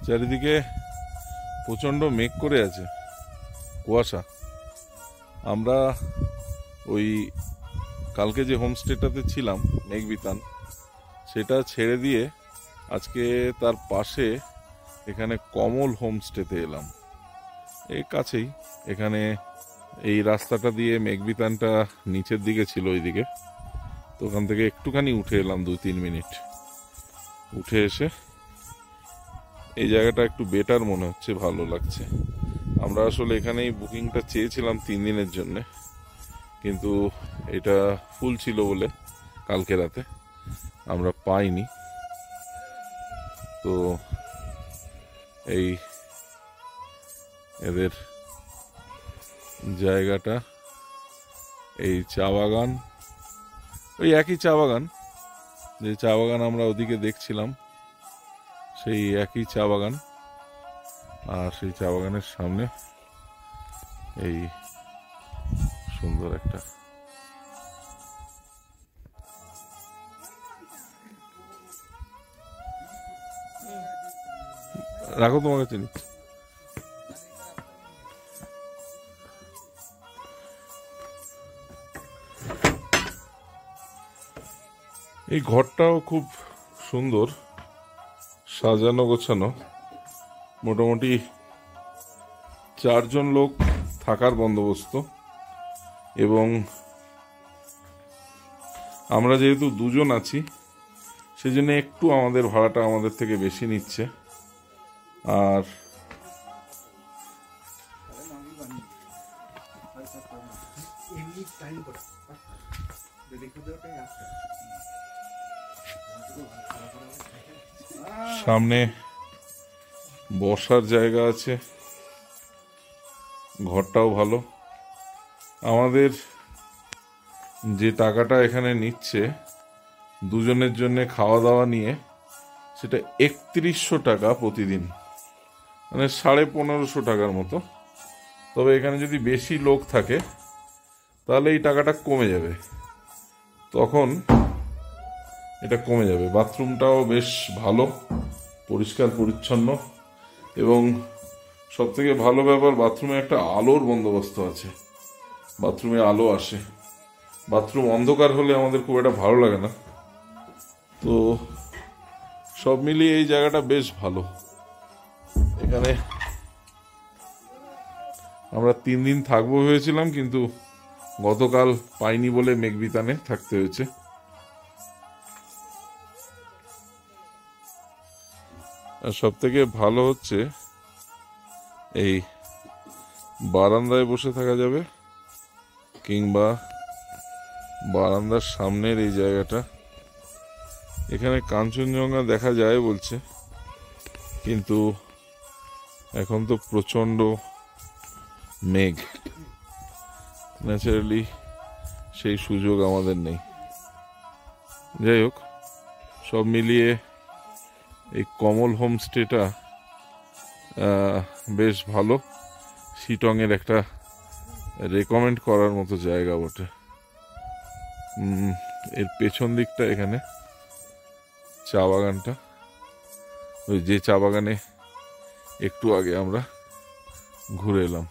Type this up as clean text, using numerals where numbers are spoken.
চারিদিকে প্রচণ্ড মেঘ করে আছে, কুয়াশা। আমরা ওই কালকে যে হোমস্টেটাতে ছিলাম মেঘবিতান, সেটা ছেড়ে দিয়ে আজকে তার পাশে এখানে কমল হোমস্টেতে এলাম। এই কাছেই, এখানে এই রাস্তাটা দিয়ে মেঘবিতানটা নিচের দিকে ছিল ওইদিকে, তো ওখান থেকে একটুখানি উঠে এলাম 2-3 মিনিট। উঠে এসে এই জায়গাটা একটু বেটার মনে হচ্ছে, ভালো লাগছে। আমরা আসলে এখানেই বুকিংটা চেয়েছিলাম 3 দিনের জন্যে, কিন্তু এটা ফুল ছিল বলে কালকে রাতে আমরা পাইনি। তো এই এদের জায়গাটা, এই চা বাগান, ওই একই চা বাগান যে চা বাগান আমরা ওদিকে দেখছিলাম, সেই একই চা বাগান। আর সেই চা বাগানের সামনে এই সুন্দর একটা রাখো, তোমার কাছে নিচ্ছি। এই ঘরটাও খুব সুন্দর, সাজানো গোছানো। মোটামুটি 4 জন লোক থাকার বন্দোবস্ত, এবং আমরা যেহেতু 2 জন আছি সেজন্য একটু আমাদের ভাড়াটা আমাদের থেকে বেশি নিচ্ছে। আর সামনে বসার জায়গা আছে, ঘরটাও ভালো। আমাদের যে টাকাটা এখানে নিচ্ছে 2 জনের জন্য খাওয়া দাওয়া নিয়ে, সেটা 3100 টাকা প্রতিদিন, মানে 1550 টাকার মতো। তবে এখানে যদি বেশি লোক থাকে তাহলে এই টাকাটা কমে যাবে, তখন এটা কমে যাবে। বাথরুমটাও বেশ ভালো, পরিষ্কার পরিচ্ছন্ন, এবং সবথেকে ভালো ব্যাপার, বাথরুমে একটা আলোর বন্দোবস্ত আছে, বাথরুমে আলো আসে। বাথরুম অন্ধকার হলে আমাদের খুব একটা ভালো লাগে না। তো সব মিলিয়ে এই জায়গাটা বেশ ভালো। এখানে আমরা 3 দিন থাকবো ভেবেছিলাম, কিন্তু গতকাল পাইনি বলে মেঘবিতানে থাকতে হয়েছে। আর সব থেকে ভালো হচ্ছে এই বারান্দায় বসে থাকা যাবে, কিংবা বারান্দার সামনের এই জায়গাটা, এখানে কাঞ্চনজঙ্ঘা দেখা যায় বলছে, কিন্তু এখন তো প্রচণ্ড মেঘ, ন্যাচারালি সেই সুযোগ আমাদের নেই। যাই হোক, সব মিলিয়ে এই কমল হোমস্টেটা বেশ ভালো, শিটংয়ের একটা রেকমেন্ড করার মতো জায়গা বটে। এর পেছন দিকটা, এখানে চা বাগানটা, ওই যে চা বাগানে একটু আগে আমরা ঘুরে এলাম।